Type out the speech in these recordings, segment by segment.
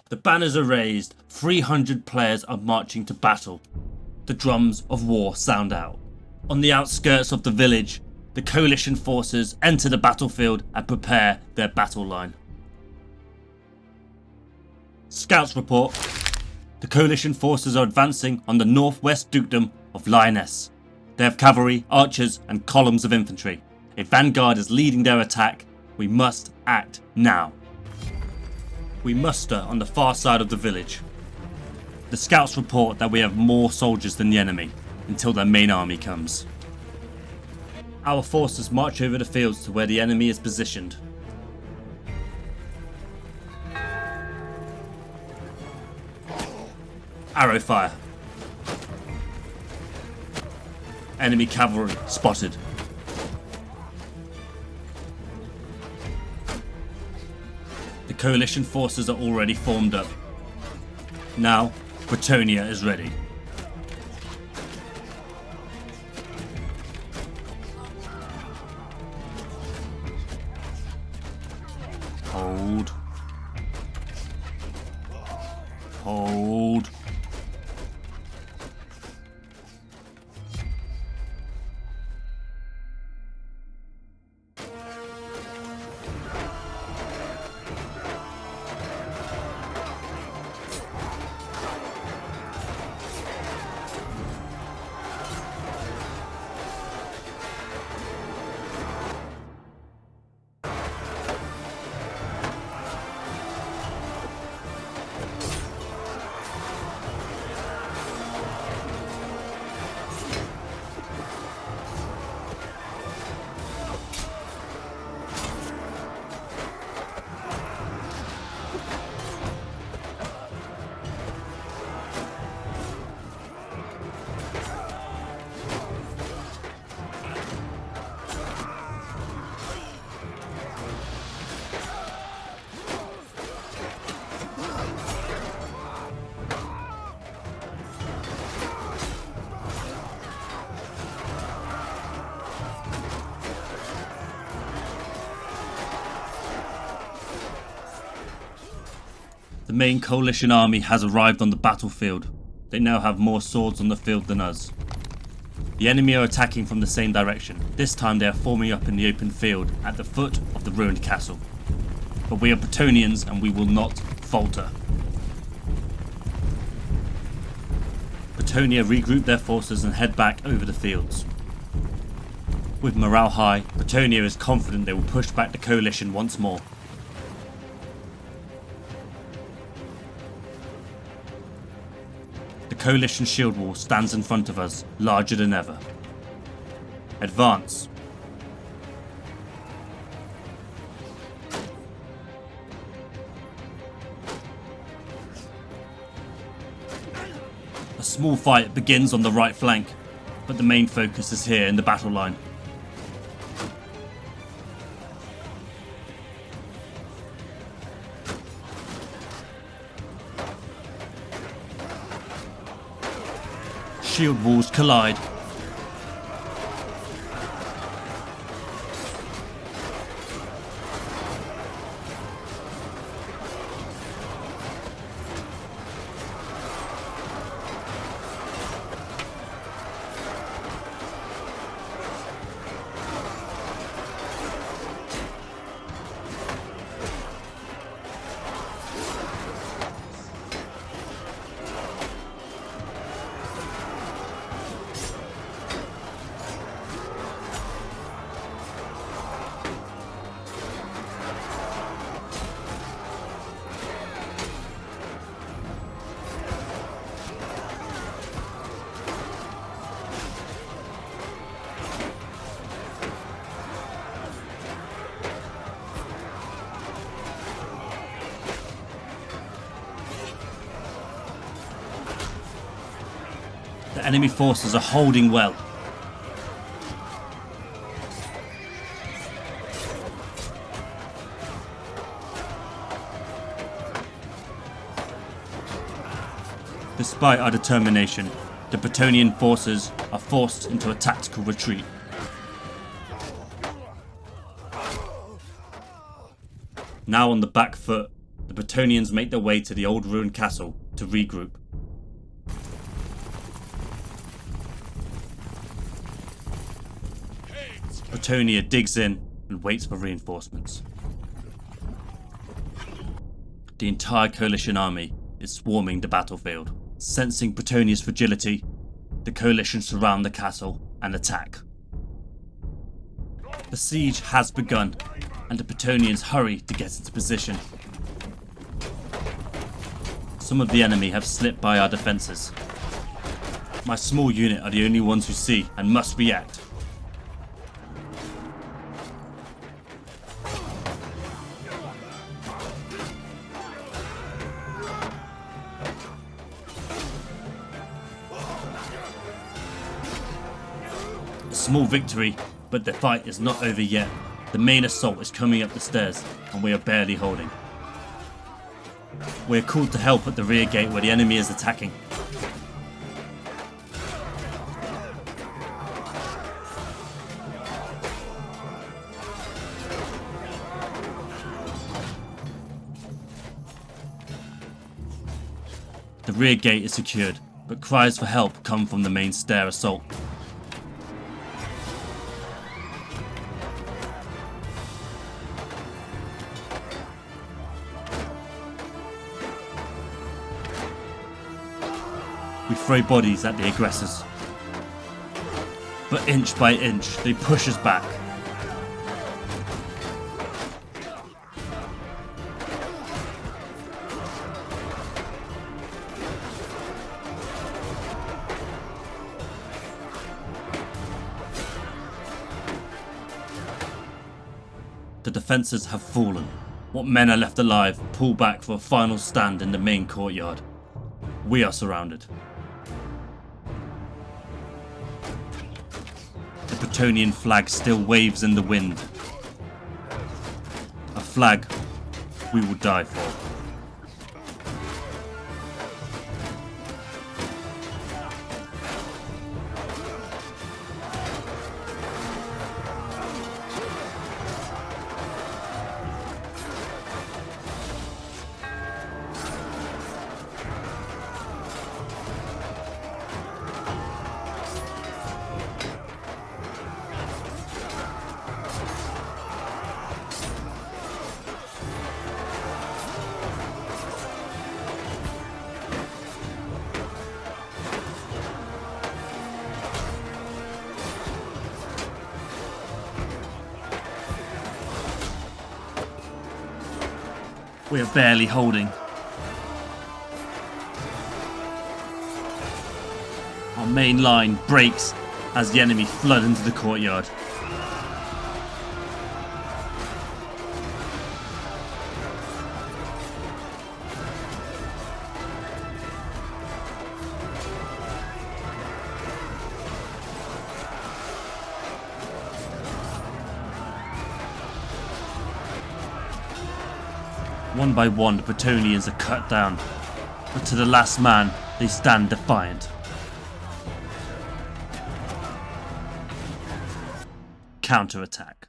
The banners are raised, 300 players are marching to battle. The drums of war sound out. On the outskirts of the village, the coalition forces enter the battlefield and prepare their battle line. Scouts report, the coalition forces are advancing on the northwest dukedom of Lyonesse. They have cavalry, archers and columns of infantry. A vanguard is leading their attack. We must act now. We muster on the far side of the village. The scouts report that we have more soldiers than the enemy until their main army comes. Our forces march over the fields to where the enemy is positioned. Arrow fire. Enemy cavalry spotted. The coalition forces are already formed up. Now, Bretonnia is ready. Hold. Hold. The main coalition army has arrived on the battlefield. They now have more swords on the field than us. The enemy are attacking from the same direction. This time they are forming up in the open field at the foot of the ruined castle. But we are Plutonians and we will not falter. Bretonnia regroup their forces and head back over the fields. With morale high, Bretonnia is confident they will push back the coalition once more. The coalition shield wall stands in front of us, larger than ever. Advance. A small fight begins on the right flank, but the main focus is here in the battle line. Shield walls collide. The enemy forces are holding well. Despite our determination, the Plutonian forces are forced into a tactical retreat. Now on the back foot, the Bretonnians make their way to the old ruined castle to regroup. Plutonian digs in and waits for reinforcements. The entire coalition army is swarming the battlefield. Sensing Plutonian's fragility, the coalition surround the castle and attack. The siege has begun, and the Plutonians hurry to get into position. Some of the enemy have slipped by our defences. My small unit are the only ones who see and must react. A small victory, but the fight is not over yet. The main assault is coming up the stairs, and we are barely holding. We are called to help at the rear gate where the enemy is attacking. The rear gate is secured, but cries for help come from the main stair assault. We throw bodies at the aggressors, but inch by inch they push us back. The defences have fallen. What men are left alive pull back for a final stand in the main courtyard. We are surrounded. The Plutonian flag still waves in the wind. A flag we will die for. We are barely holding. Our main line breaks as the enemy flood into the courtyard. One by one, the Bretonnians are cut down, but to the last man, they stand defiant. Counterattack.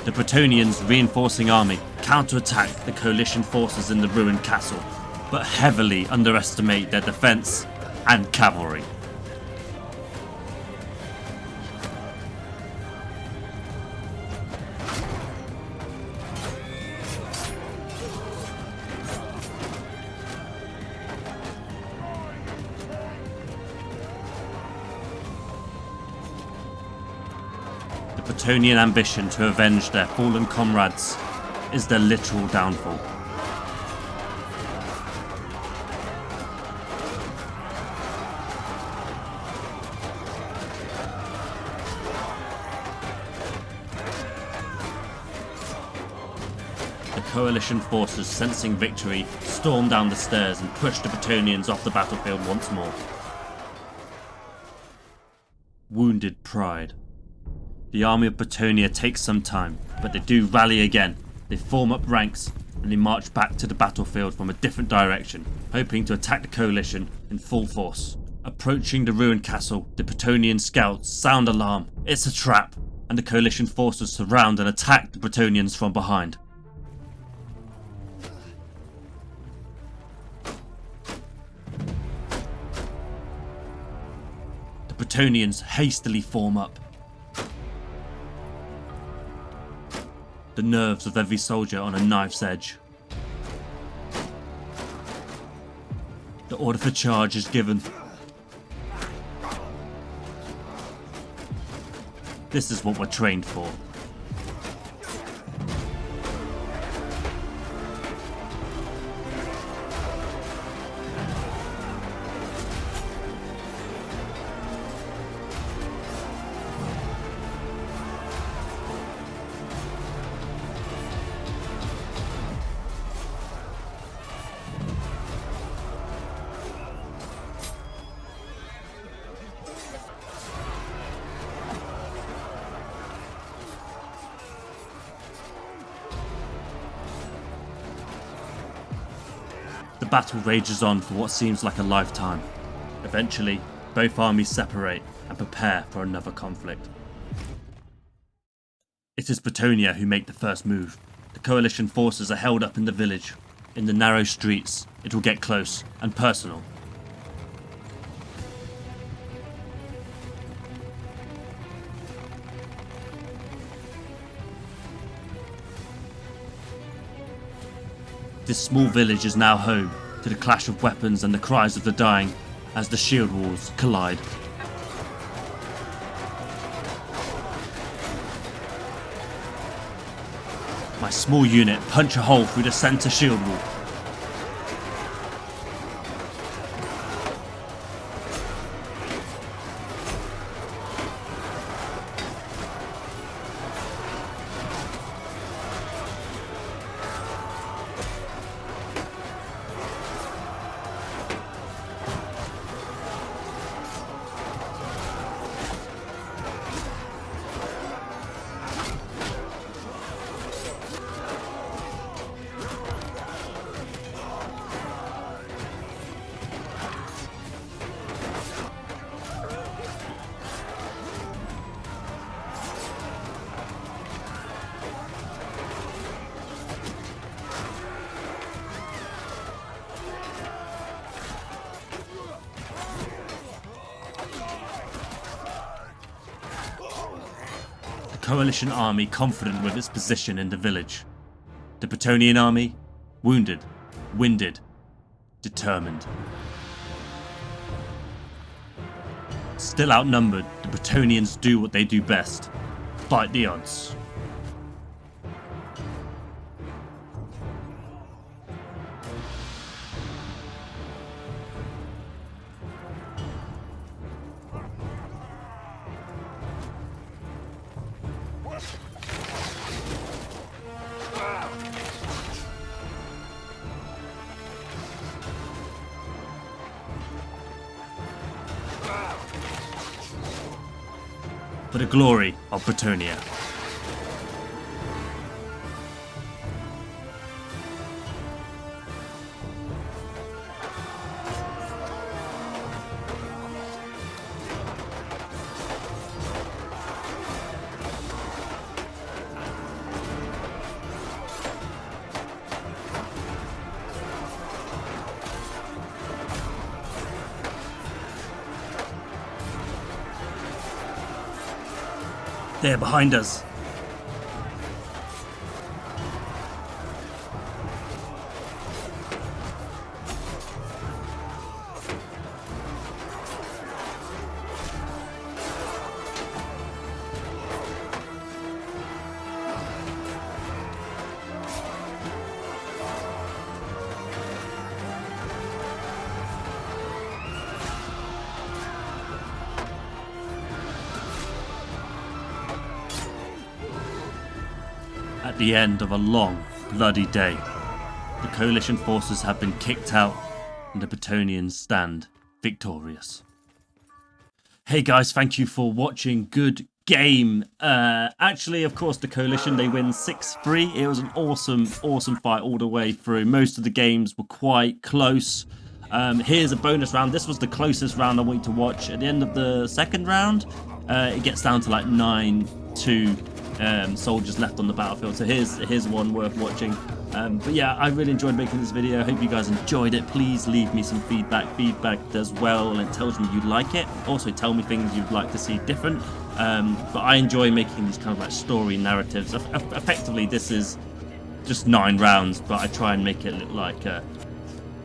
The Bretonnians' reinforcing army counterattack the coalition forces in the ruined castle, but heavily underestimate their defense and cavalry. The Plutonian ambition to avenge their fallen comrades is their literal downfall. The coalition forces, sensing victory, storm down the stairs and push the Bretonnians off the battlefield once more. Wounded pride. The army of Bretonnia takes some time, but they do rally again. They form up ranks and they march back to the battlefield from a different direction, hoping to attack the coalition in full force. Approaching the ruined castle, the Plutonian scouts sound alarm. It's a trap, and the coalition forces surround and attack the Bretonians from behind. The Bretonians hastily form up. The nerves of every soldier on a knife's edge. The order for charge is given. This is what we're trained for. The battle rages on for what seems like a lifetime. Eventually, both armies separate and prepare for another conflict. It is Bretonnia who make the first move. The coalition forces are held up in the village. In the narrow streets, it will get close and personal. This small village is now home to the clash of weapons and the cries of the dying as the shield walls collide. My small unit punch a hole through the center shield wall. Coalition army confident with its position in the village. The Plutonian army, wounded, winded, determined. Still outnumbered, the Bretonians do what they do best: fight the odds. For the glory of Bretonnia. They're behind us. At the end of a long, bloody day, the coalition forces have been kicked out and the Bretonians stand victorious. Hey guys, thank you for watching. Good game. Actually, of course, the Coalition, they win 6-3. It was an awesome fight all the way through. Most of the games were quite close. Here's a bonus round. This was the closest round I wanted to watch. At the end of the second round, it gets down to like 9-2 soldiers left on the battlefield. So here's one worth watching. But yeah, I really enjoyed making this video. I hope you guys enjoyed it. Please leave me some feedback. Feedback does well and it tells me you like it. Also tell me things you'd like to see different. But I enjoy making these kind of like story narratives. Effectively, this is just 9 rounds, but I try and make it look like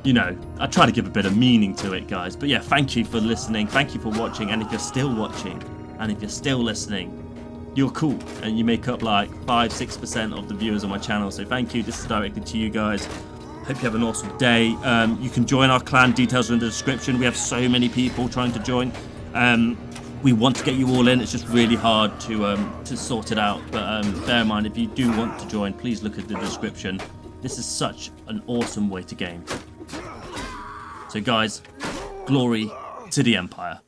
you know, I try to give a bit of meaning to it, guys. But yeah, thank you for listening. Thank you for watching. And if you're still watching and if you're still listening, you're cool, and you make up like 5-6% of the viewers on my channel, so thank you. This is directed to you guys. Hope you have an awesome day. You can join our clan, details are in the description. We have so many people trying to join. We want to get you all in, it's just really hard to sort it out, but bear in mind, if you do want to join, please look at the description. This is such an awesome way to game. So guys, glory to the Empire.